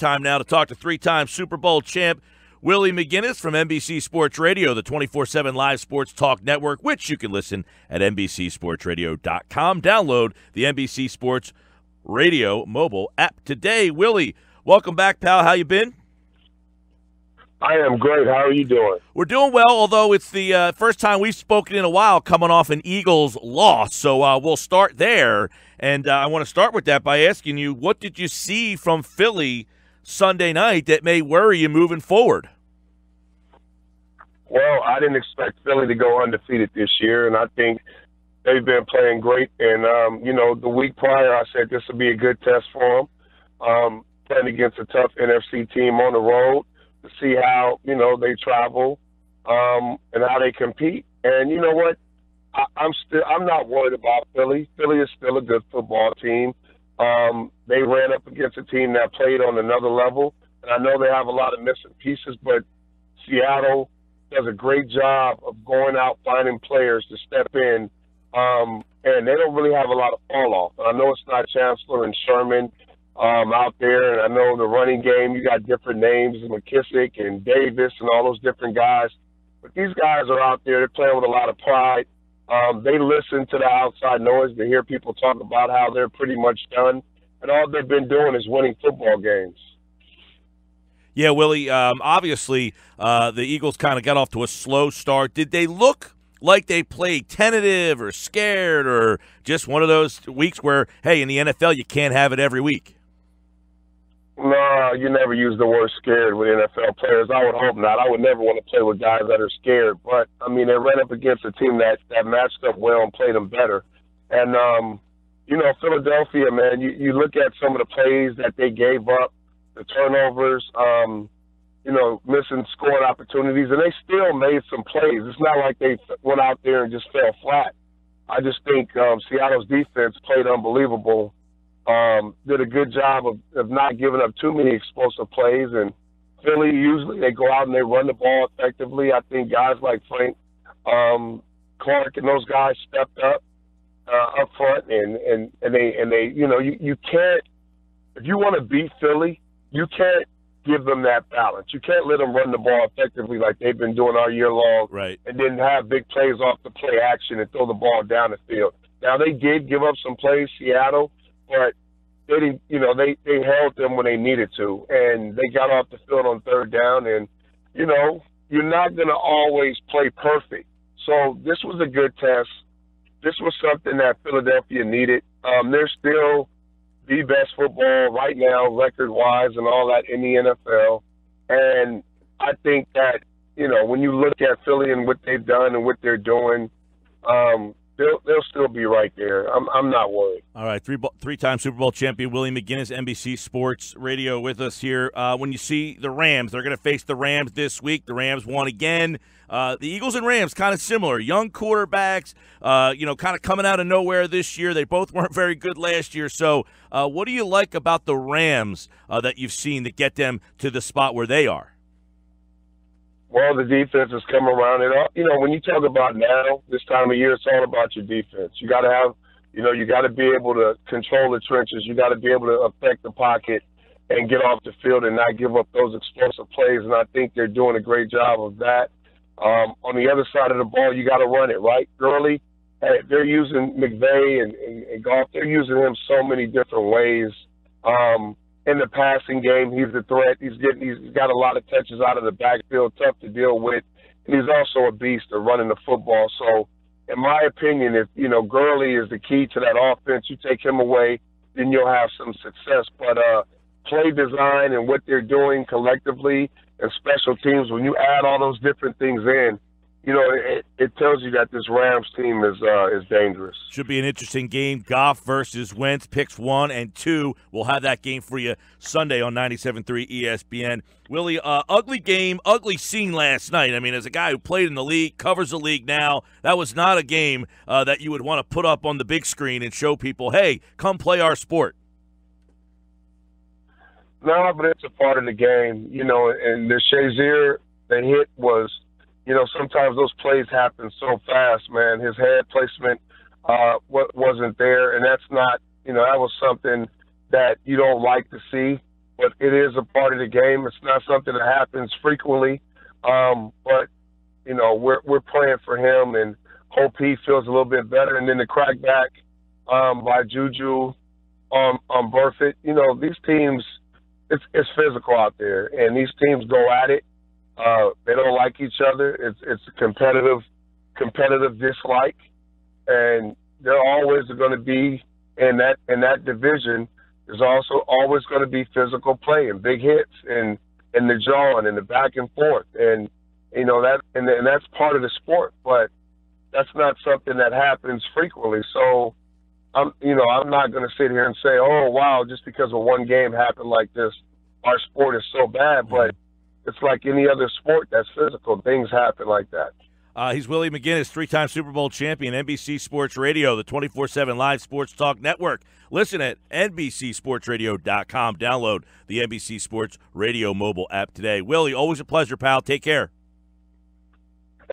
Time now to talk to three-time Super Bowl champ Willie McGinest from NBC Sports Radio, the 24/7 live sports talk network, which you can listen at NBCSportsRadio.com. Download the NBC Sports Radio mobile app today. Willie, welcome back, pal. How you been? I am great. How are you doing? We're doing well, although it's the first time we've spoken in a while coming off an Eagles loss. So we'll start there. And I want to start with that by asking you, what did you see from Philly Sunday night that may worry you moving forward? Well, I didn't expect Philly to go undefeated this year, and I think they've been playing great. And, the week prior I said this would be a good test for them, playing against a tough NFC team on the road to see how, they travel and how they compete. And you know what? I'm not worried about Philly. Philly is still a good football team. They ran up against a team that played on another level, and I know they have a lot of missing pieces, but Seattle does a great job of going out, finding players to step in, and they don't really have a lot of fall-off. I know it's not Chancellor and Sherman out there, and I know the running game, you got different names, McKissick and Davis and all those different guys, but these guys are out there. They're playing with a lot of pride. They listen to the outside noise. They hear people talk about how they're pretty much done, and all they've been doing is winning football games. Yeah, Willie, obviously the Eagles kind of got off to a slow start. Did they look like they played tentative or scared, or just one of those weeks where, hey, in the NFL you can't have it every week? No, you never use the word scared with NFL players. I would hope not. I would never want to play with guys that are scared. But, they ran up against a team that matched up well and played them better. And, Philadelphia, man, you look at some of the plays that they gave up, the turnovers, missing scoring opportunities, and they still made some plays. It's not like they went out there and just fell flat. I just think Seattle's defense played unbelievable. Did a good job of not giving up too many explosive plays. And Philly, usually they go out and they run the ball effectively. I think guys like Frank Clark and those guys stepped up front, and they you can't, if you want to beat Philly, you can't give them that balance. You can't let them run the ball effectively like they've been doing all year long, right, and then have big plays off the play action and throw the ball down the field. Now, they did give up some plays, Seattle, but they didn't, they held them when they needed to, and they got off the field on third down. And, you're not going to always play perfect. So this was a good test. This was something that Philadelphia needed. They're still the best football right now, record-wise and all that in the NFL. And I think that, when you look at Philly and what they've done and what they're doing, they'll still be right there. I'm not worried. All right, three-time Super Bowl champion Willie McGinest, NBC Sports Radio, with us here. When you see the Rams, they're going to face the Rams this week. The Rams won again. The Eagles and Rams kind of similar. Young quarterbacks, kind of coming out of nowhere this year. They both weren't very good last year. So what do you like about the Rams that you've seen that get them to the spot where they are? Well, the defense has come around. And, when you talk about now, this time of year, it's all about your defense. You got to have, you got to be able to control the trenches. You got to be able to affect the pocket and get off the field and not give up those explosive plays. And I think they're doing a great job of that. On the other side of the ball, you got to run it, right? Gurley, they're using McVay and Goff. They're using him so many different ways. In the passing game, he's a threat. He's got a lot of touches out of the backfield, tough to deal with. And he's also a beast at running the football. So, in my opinion, if, Gurley is the key to that offense, you take him away, then you'll have some success. But play design and what they're doing collectively and special teams, when you add all those different things in, it tells you that this Rams team is dangerous. Should be an interesting game. Goff versus Wentz, picks 1 and 2. We'll have that game for you Sunday on 97.3 ESPN. Willie, ugly game, ugly scene last night. I mean, as a guy who played in the league, covers the league now, that was not a game that you would want to put up on the big screen and show people, hey, come play our sport. No, but it's a part of the game, and the Shazier, the hit was, sometimes those plays happen so fast, man. His head placement wasn't there, and that's not, that was something that you don't like to see. but it is a part of the game. It's not something that happens frequently, but you know, we're praying for him and hope he feels a little bit better. And then the crackback by Juju on Burfitt. You know, these teams, it's physical out there, and these teams go at it. They don't like each other. It's a competitive dislike, and they're always going to be in that division. There's also always going to be physical play and big hits and the jawing and the back and forth, and you know that and that's part of the sport, but that's not something that happens frequently. So I'm not going to sit here and say, oh wow, just because of one game happened like this, our sport is so bad. But it's like any other sport that's physical. Things happen like that. He's Willie McGinest, three-time Super Bowl champion, NBC Sports Radio, the 24/7 live sports talk network. Listen at NBCSportsRadio.com. Download the NBC Sports Radio mobile app today. Willie, always a pleasure, pal. Take care.